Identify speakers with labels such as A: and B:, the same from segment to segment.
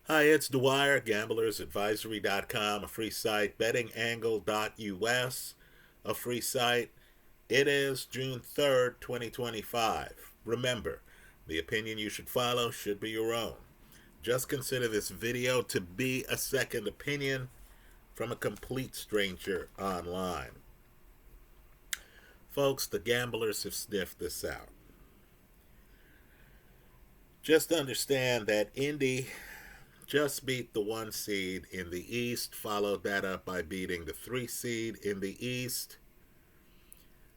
A: Hi, it's Dwyer, gamblersadvisory.com, a free site, bettingangle.us, a free site. It is June 3rd, 2025. Remember, the opinion you should follow should be your own. Just consider this video to be a second opinion from a complete stranger online. Folks, the gamblers have sniffed this out. Just understand that Indy just beat the 1 seed in the East, followed that up by beating the 3 seed in the East.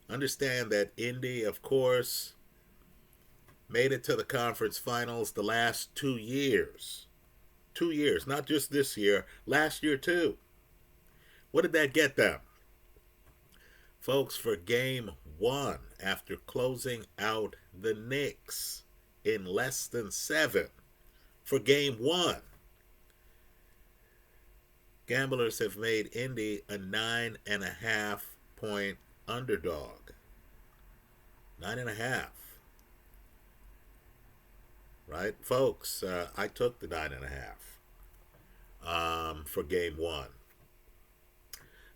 A: Understand that Indy, of course, made it to the conference finals the last 2 years. 2 years, not just this year, last year too. What did that get them? Folks, for game one, after closing out the Knicks in less than 7, for game one, gamblers have made Indy a 9.5 point underdog. 9.5. Right, folks? I took the 9.5 for game one.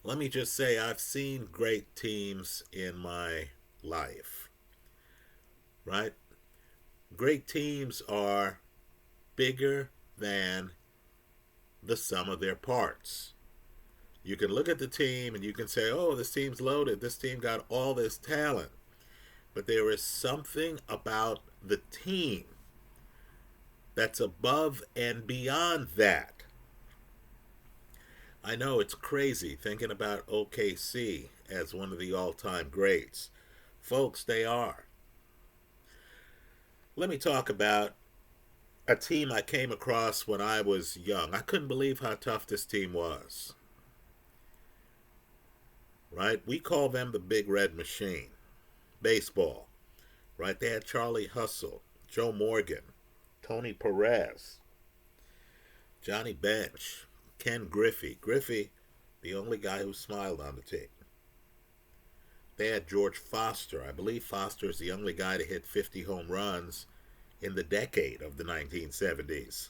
A: Let me just say, I've seen great teams in my life. Right? Great teams are bigger than the sum of their parts. You can look at the team and you can say, oh, this team's loaded. This team got all this talent. But there is something about the team that's above and beyond that. I know it's crazy thinking about OKC as one of the all-time greats. Folks, they are. Let me talk about a team I came across when I was young. I couldn't believe how tough this team was. Right? We call them the Big Red Machine. Baseball. Right? They had Charlie Hustle, Joe Morgan, Tony Perez, Johnny Bench, Ken Griffey. Griffey, the only guy who smiled on the team. They had George Foster. I believe Foster is the only guy to hit 50 home runs in the decade of the 1970s.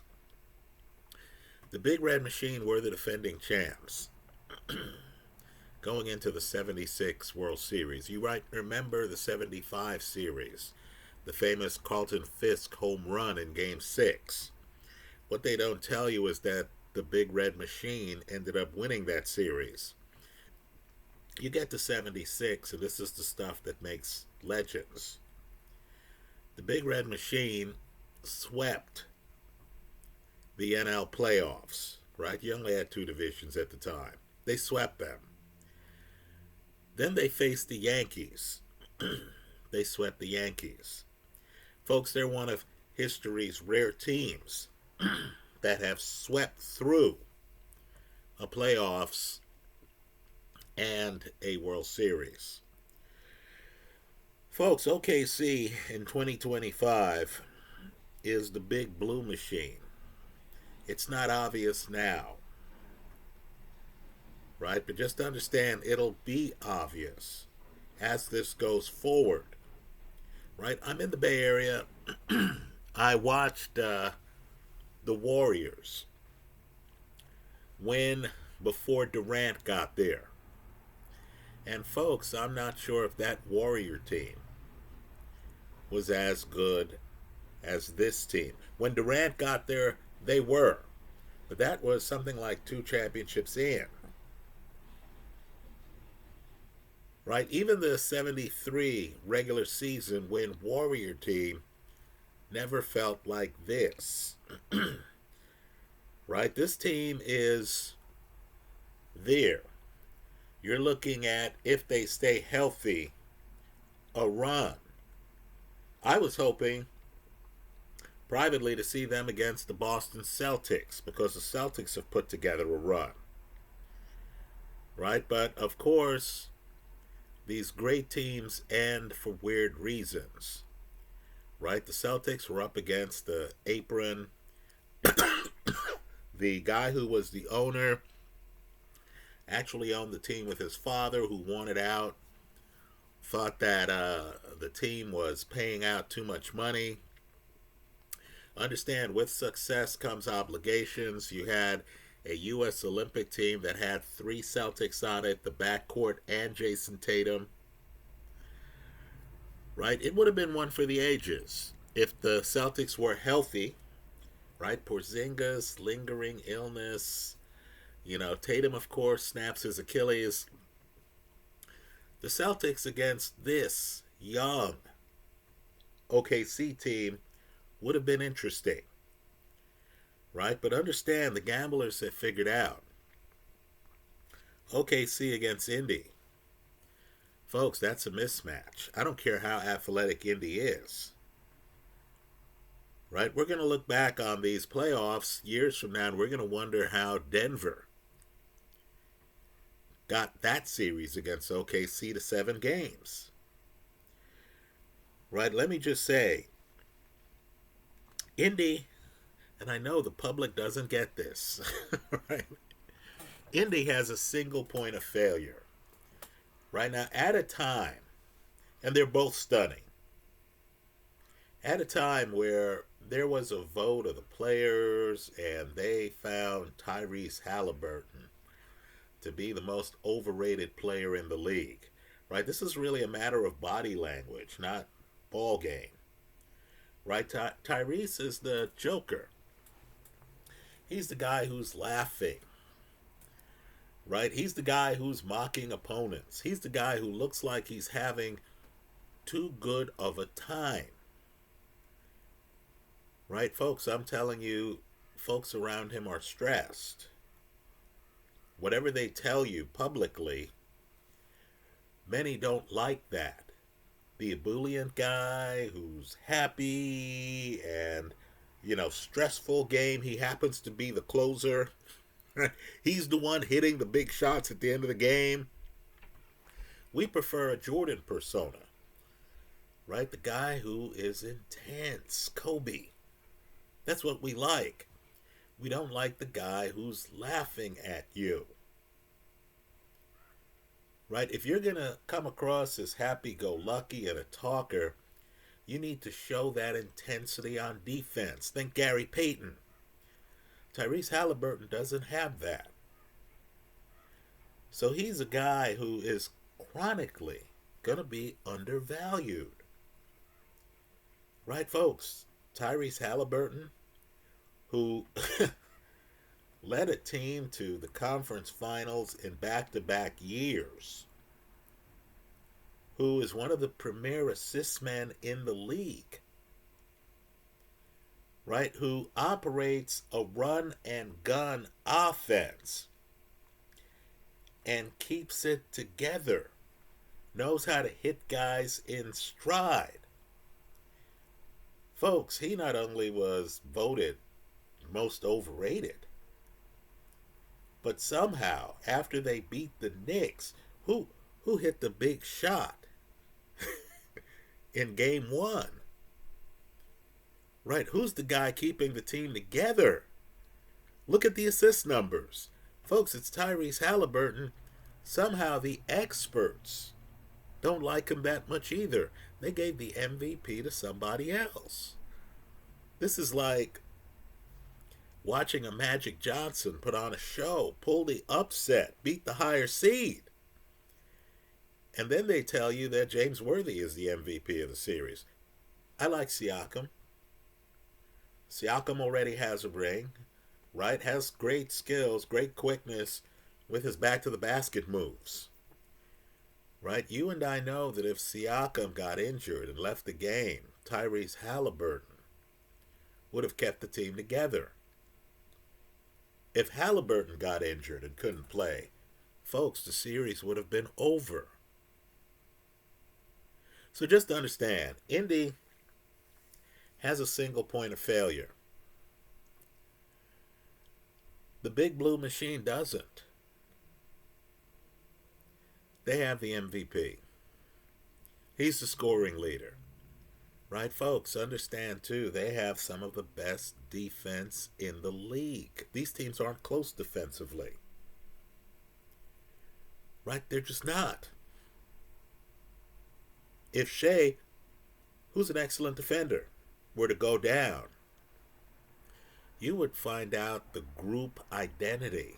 A: The Big Red Machine were the defending champs going into the 76 World Series. You might remember the 75 series, the famous Carlton Fisk home run in Game 6. What they don't tell you is that the Big Red Machine ended up winning that series. You get to 76, and this is the stuff that makes legends. The Big Red Machine swept the NL playoffs, right? You only had two divisions at the time. They swept them. Then they faced the Yankees. They swept the Yankees. Folks, they're one of history's rare teams that have swept through a playoffs and a World Series. Folks, OKC in 2025 is the Big Blue Machine. It's not obvious now, right? But just understand it'll be obvious as this goes forward, right? I'm in the Bay Area. I watched the Warriors win before Durant got there. And folks, I'm not sure if that Warrior team was as good as this team. When Durant got there, they were. But that was something like 2 championships in. Right? Even the 73 regular season win Warrior team never felt like this. Right? This team is there. You're looking at, if they stay healthy, a run. I was hoping privately to see them against the Boston Celtics because the Celtics have put together a run. Right? But of course, these great teams end for weird reasons. Right? The Celtics were up against the apron. The guy who was the owner actually owned the team with his father, who wanted out, thought that the team was paying out too much money. Understand, with success comes obligations. You had a U.S. Olympic team that had three Celtics on it, the backcourt and Jason Tatum, right? It would have been one for the ages if the Celtics were healthy, right? Porzingis, lingering illness. Tatum, of course, snaps his Achilles. The Celtics against this young OKC team would have been interesting, right? But understand, the gamblers have figured out OKC against Indy. Folks, that's a mismatch. I don't care how athletic Indy is, right? We're going to look back on these playoffs years from now, and we're going to wonder how Denver got that series against OKC to 7 games. Right? Let me just say, Indy, and I know the public doesn't get this, right? Indy has a single point of failure. Right now, at a time, and they're both stunning, at a time where there was a vote of the players and they found Tyrese Halliburton to be the most overrated player in the league, right? This is really a matter of body language, not ball game, right? Tyrese is the joker. He's the guy who's laughing, right? He's the guy who's mocking opponents. He's the guy who looks like he's having too good of a time, right? Folks, I'm telling you, folks around him are stressed. Whatever they tell you publicly, many don't like that. The ebullient guy who's happy and, stressful game. He happens to be the closer. He's the one hitting the big shots at the end of the game. We prefer a Jordan persona, right? The guy who is intense. Kobe. That's what we like. We don't like the guy who's laughing at you. Right? If you're going to come across as happy-go-lucky and a talker, you need to show that intensity on defense. Think Gary Payton. Tyrese Halliburton doesn't have that. So he's a guy who is chronically going to be undervalued. Right, folks? Tyrese Halliburton, who led a team to the conference finals in back-to-back years, who is one of the premier assist men in the league, right, who operates a run-and-gun offense and keeps it together, knows how to hit guys in stride. Folks, he not only was voted most overrated, but somehow, after they beat the Knicks, who hit the big shot in game 1? Right, who's the guy keeping the team together? Look at the assist numbers. Folks, it's Tyrese Halliburton. Somehow the experts don't like him that much either. They gave the MVP to somebody else. This is like watching a Magic Johnson put on a show, pull the upset, beat the higher seed. And then they tell you that James Worthy is the MVP of the series. I like Siakam. Siakam already has a ring, right? Has great skills, great quickness with his back to the basket moves. Right? You and I know that if Siakam got injured and left the game, Tyrese Halliburton would have kept the team together. If Halliburton got injured and couldn't play, folks, the series would have been over. So just to understand, Indy has a single point of failure. The Big Blue Machine doesn't. They have the MVP. He's the scoring leader. Right, folks? Understand, too, they have some of the best defense in the league. These teams aren't close defensively. Right? They're just not. If Shea, who's an excellent defender, were to go down, you would find out the group identity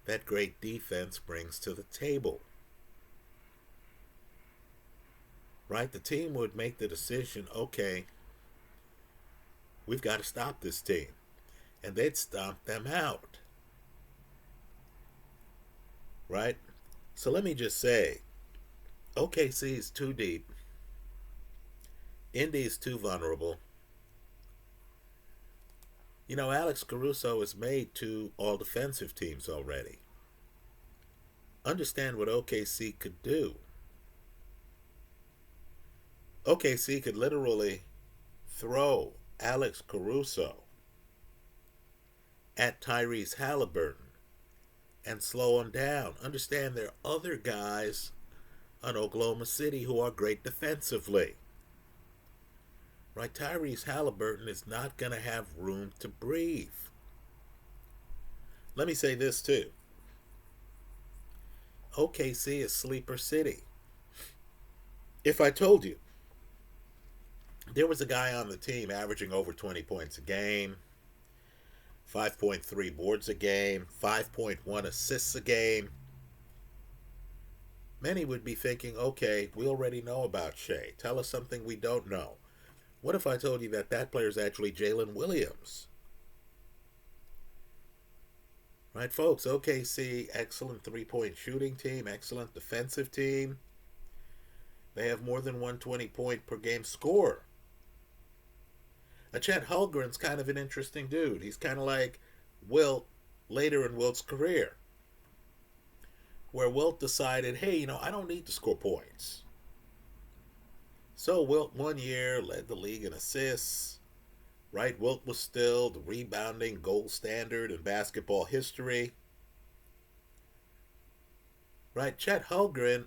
A: that great defense brings to the table. Right? The team would make the decision, okay, we've got to stop this team. And they'd stomp them out. Right? So let me just say, OKC is too deep. Indy is too vulnerable. You know, Alex Caruso has made two all defensive teams already. Understand what OKC could do. OKC could literally throw Alex Caruso at Tyrese Halliburton and slow him down. Understand there are other guys on Oklahoma City who are great defensively. Right? Tyrese Halliburton is not going to have room to breathe. Let me say this too. OKC is sleeper city. If I told you there was a guy on the team averaging over 20 points a game, 5.3 boards a game, 5.1 assists a game, many would be thinking, okay, we already know about Shea. Tell us something we don't know. What if I told you that that player is actually Jalen Williams? Right, folks, OKC, excellent three-point shooting team, excellent defensive team. They have more than 120 point per game score. Chet Holmgren's kind of an interesting dude. He's kind of like Wilt later in Wilt's career, where Wilt decided, hey, you know, I don't need to score points. So Wilt 1 year led the league in assists. Right? Wilt was still the rebounding gold standard in basketball history. Right? Chet Holmgren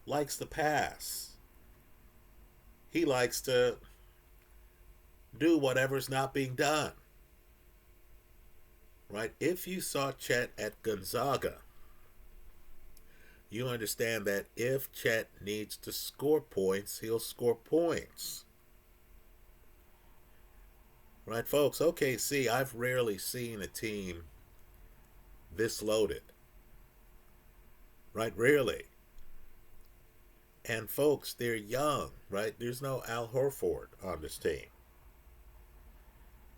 A: likes to pass. He likes to do whatever's not being done. Right? If you saw Chet at Gonzaga, you understand that if Chet needs to score points, he'll score points. Right, folks? OKC, I've rarely seen a team this loaded. Right? Rarely. And folks, they're young, right? There's no Al Horford on this team.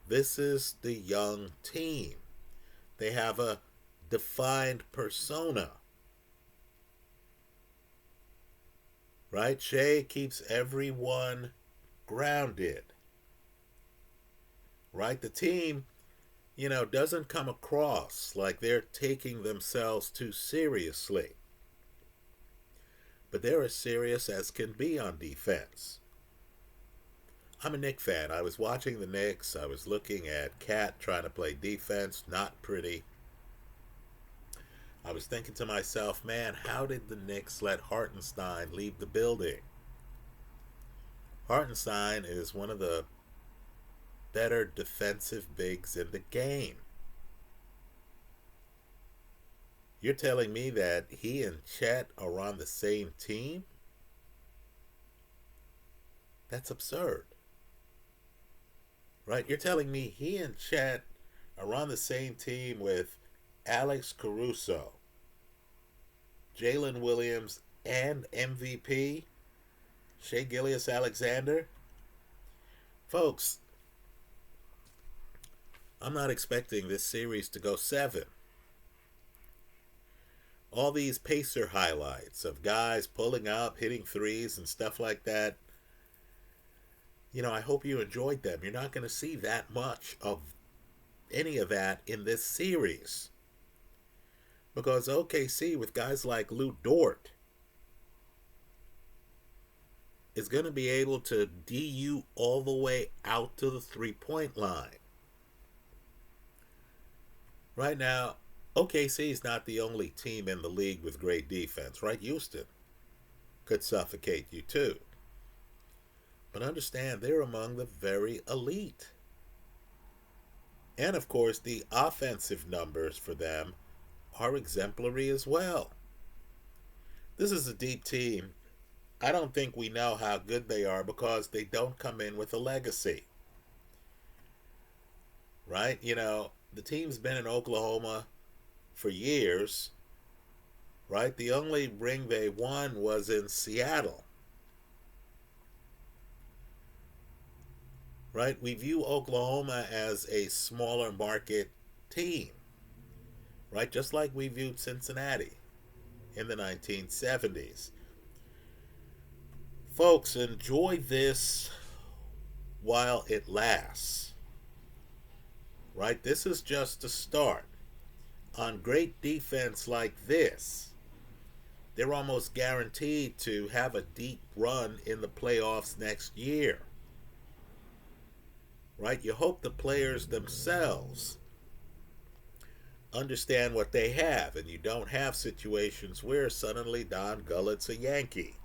A: This is the young team. They have a defined persona. Right? Shea keeps everyone grounded. Right? The team, you know, doesn't come across like they're taking themselves too seriously. But they're as serious as can be on defense. I'm a Knicks fan. I was watching the Knicks. I was looking at Cat trying to play defense. Not pretty. I was thinking to myself, man, how did the Knicks let Hartenstein leave the building? Hartenstein is one of the better defensive bigs in the game. You're telling me that he and Chet are on the same team? That's absurd. Right? You're telling me he and Chet are on the same team with Alex Caruso, Jalen Williams, and MVP Shea Gilgeous-Alexander? Folks, I'm not expecting this series to go 7. All these Pacer highlights of guys pulling up, hitting threes and stuff like that, you know, I hope you enjoyed them. You're not going to see that much of any of that in this series. Because OKC, with guys like Lou Dort, is going to be able to DU all the way out to the three-point line. Right now, OKC is not the only team in the league with great defense, right? Houston could suffocate you too. But understand, they're among the very elite. And of course, the offensive numbers for them are exemplary as well. This is a deep team. I don't think we know how good they are because they don't come in with a legacy. right? The team's been in Oklahoma for years, right? The only ring they won was in Seattle, right? We view Oklahoma as a smaller market team, right? Just like we viewed Cincinnati in the 1970s. Folks, enjoy this while it lasts, right? This is just a start. On great defense like this, they're almost guaranteed to have a deep run in the playoffs next year, right? You hope the players themselves understand what they have, and you don't have situations where suddenly Don Gullett's a Yankee,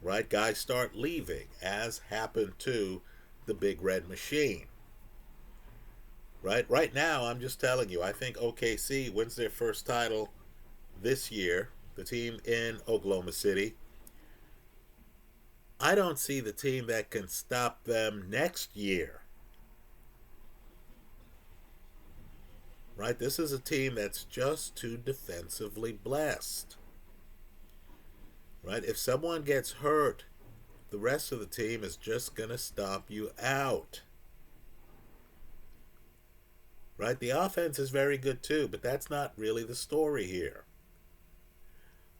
A: right? Guys start leaving, as happened to the Big Red Machine, right? Right now, I'm just telling you, I think OKC wins their first title this year, the team in Oklahoma City. I don't see the team that can stop them next year, right? This is a team that's just too defensively blessed, right? If someone gets hurt, the rest of the team is just going to stomp you out, right? The offense is very good too, but that's not really the story here.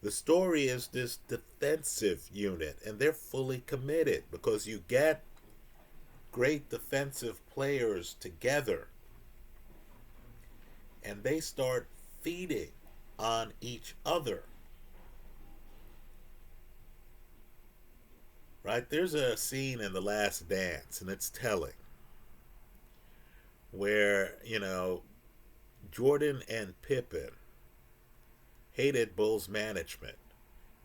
A: The story is this defensive unit, and they're fully committed because you get great defensive players together and they start feeding on each other. Right? There's a scene in The Last Dance, and it's telling, where, Jordan and Pippen hated Bulls management.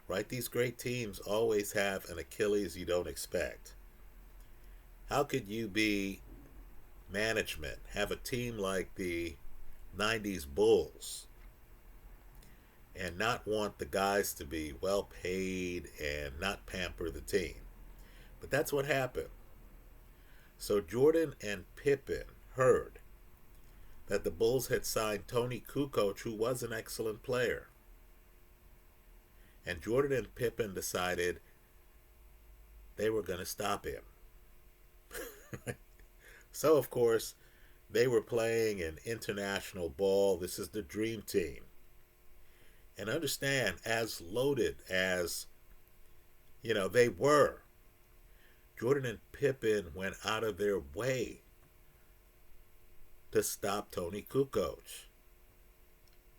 A: Right? These great teams always have an Achilles you don't expect. How could you be management, have a team like the 90s Bulls, and not want the guys to be well paid and not pamper the team? But that's what happened. So Jordan and Pippen heard that the Bulls had signed Tony Kukoc, who was an excellent player. And Jordan and Pippen decided they were going to stop him. So, of course, they were playing an international ball. This is the dream team. And understand, as loaded as, they were, Jordan and Pippen went out of their way to stop Tony Kukoc.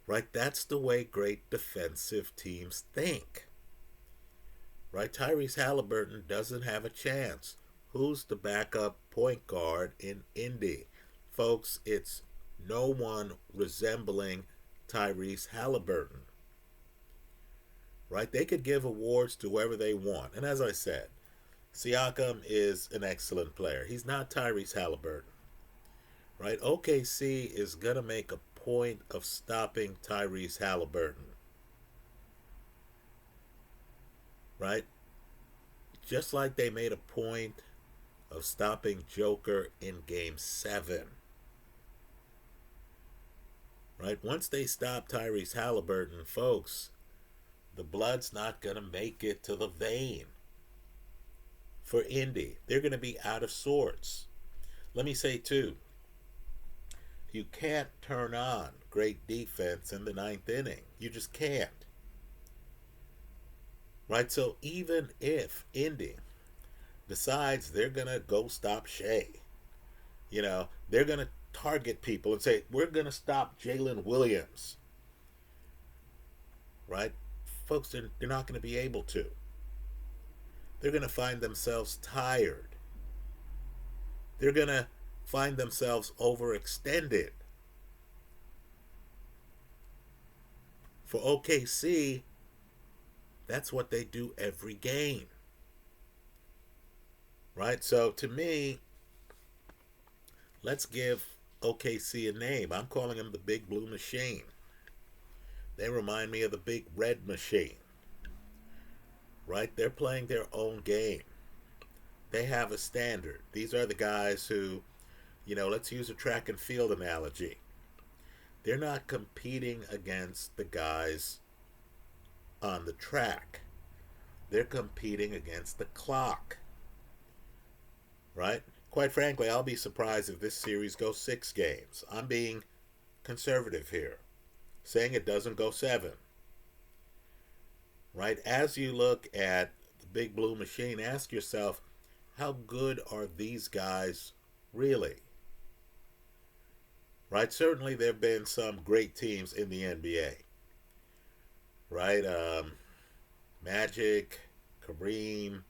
A: Right? That's the way great defensive teams think. Right? Tyrese Halliburton doesn't have a chance. Who's the backup point guard in Indy? Folks, it's no one resembling Tyrese Halliburton. Right? They could give awards to whoever they want. And as I said, Siakam is an excellent player. He's not Tyrese Halliburton. Right? OKC is going to make a point of stopping Tyrese Halliburton. Right? Just like they made a point of stopping Joker in Game 7. Right? Once they stop Tyrese Halliburton, folks, the blood's not going to make it to the vein for Indy. They're going to be out of sorts. Let me say, too, you can't turn on great defense in the ninth inning. You just can't. Right? So even if Indy decides they're going to go stop Shea, they're going to target people and say, we're going to stop Jalen Williams. Right? Folks, they're not going to be able to. They're going to find themselves tired. They're going to find themselves overextended. For OKC, that's what they do every game. Right? So to me, let's give OKC a name. I'm calling them the Big Blue Machine. They remind me of the Big Red Machine. Right? They're playing their own game. They have a standard. These are the guys who Let's use a track and field analogy. They're not competing against the guys on the track. They're competing against the clock, right? Quite frankly, I'll be surprised if this series goes 6 games. I'm being conservative here, saying it doesn't go 7. Right? As you look at the Big Blue Machine, ask yourself, how good are these guys really? Right? Certainly there have been some great teams in the NBA. Right? Magic, Kareem,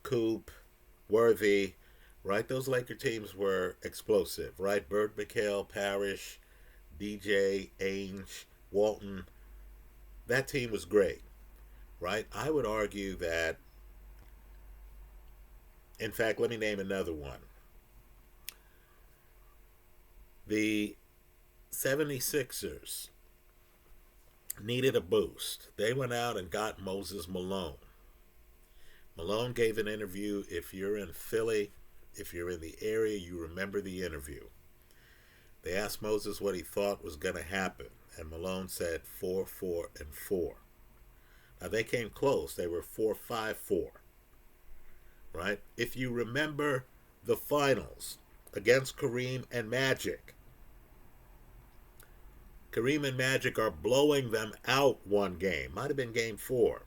A: Coop, Worthy, right? Those Laker teams were explosive, right? Bird, McHale, Parrish, DJ, Ainge, Walton. That team was great, right? I would argue that, in fact, let me name another one. The 76ers needed a boost. They went out and got Moses Malone. Malone gave an interview. If you're in Philly, if you're in the area, you remember the interview. They asked Moses what he thought was going to happen, and Malone said 4-4-4. Now they came close. They were 4-5-4. Right? If you remember the finals against Kareem and Magic, Kareem and Magic are blowing them out one game. Might have been game 4.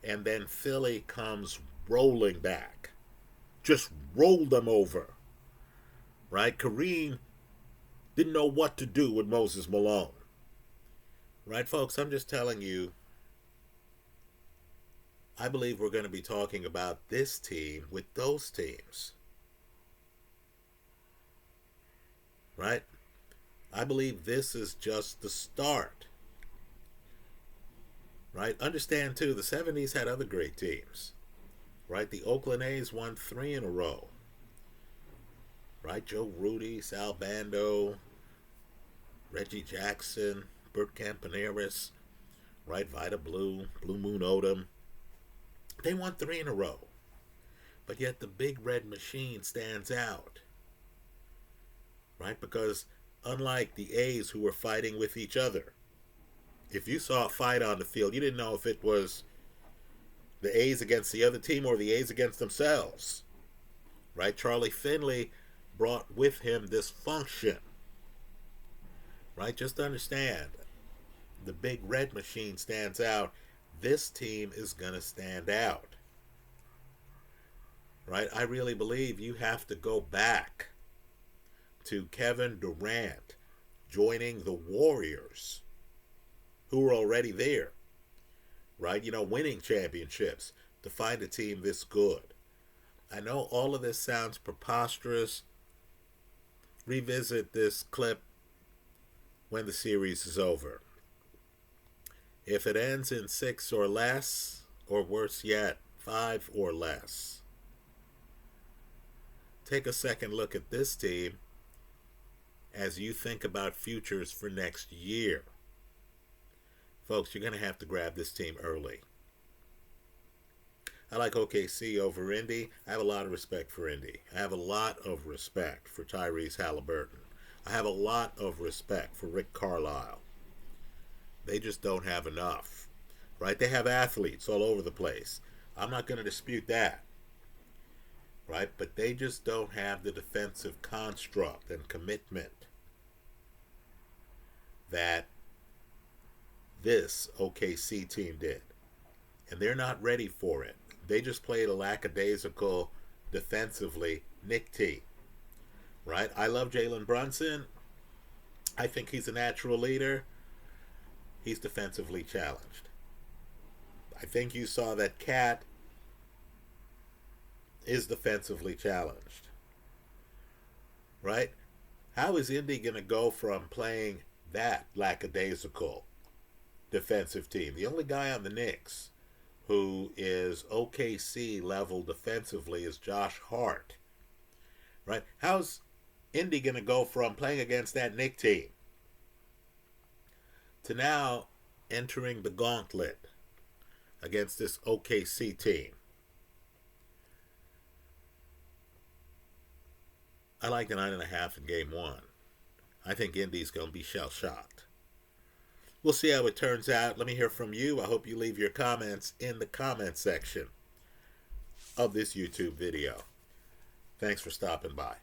A: And then Philly comes rolling back. Just rolled them over. Right? Kareem didn't know what to do with Moses Malone. Right, folks? I'm just telling you, I believe we're going to be talking about this team with those teams. Right? I believe this is just the start. Right? Understand, too, the 70s had other great teams. Right? The Oakland A's won 3 in a row. Right? Joe Rudy, Sal Bando, Reggie Jackson, Bert Campaneris, right? Vida Blue, Blue Moon Odom. They won 3 in a row. But yet the Big Red Machine stands out. Right? Because unlike the A's who were fighting with each other, if you saw a fight on the field, you didn't know if it was the A's against the other team or the A's against themselves. Right? Charlie Finley brought with him this function. Right? Just understand, the Big Red Machine stands out. This team is going to stand out. Right? I really believe you have to go back to Kevin Durant joining the Warriors, who were already there. Right? Winning championships, to find a team this good. I know all of this sounds preposterous. Revisit this clip when the series is over. If it ends in 6 or less, or worse yet, 5 or less, take a second look at this team as you think about futures for next year. Folks, you're going to have to grab this team early. I like OKC over Indy. I have a lot of respect for Indy. I have a lot of respect for Tyrese Halliburton. I have a lot of respect for Rick Carlisle. They just don't have enough. Right? They have athletes all over the place. I'm not going to dispute that. Right? But they just don't have the defensive construct and commitment that this OKC team did. And they're not ready for it. They just played a lackadaisical, defensively, Nick T. Right? I love Jalen Brunson. I think he's a natural leader. He's defensively challenged. I think you saw that Cat is defensively challenged. Right? How is Indy going to go from playing that lackadaisical defensive team? The only guy on the Knicks who is OKC level defensively is Josh Hart. Right? How's Indy going to go from playing against that Knicks team to now entering the gauntlet against this OKC team? I like the 9.5 in game one. I think Indy's going to be shell-shocked. We'll see how it turns out. Let me hear from you. I hope you leave your comments in the comment section of this YouTube video. Thanks for stopping by.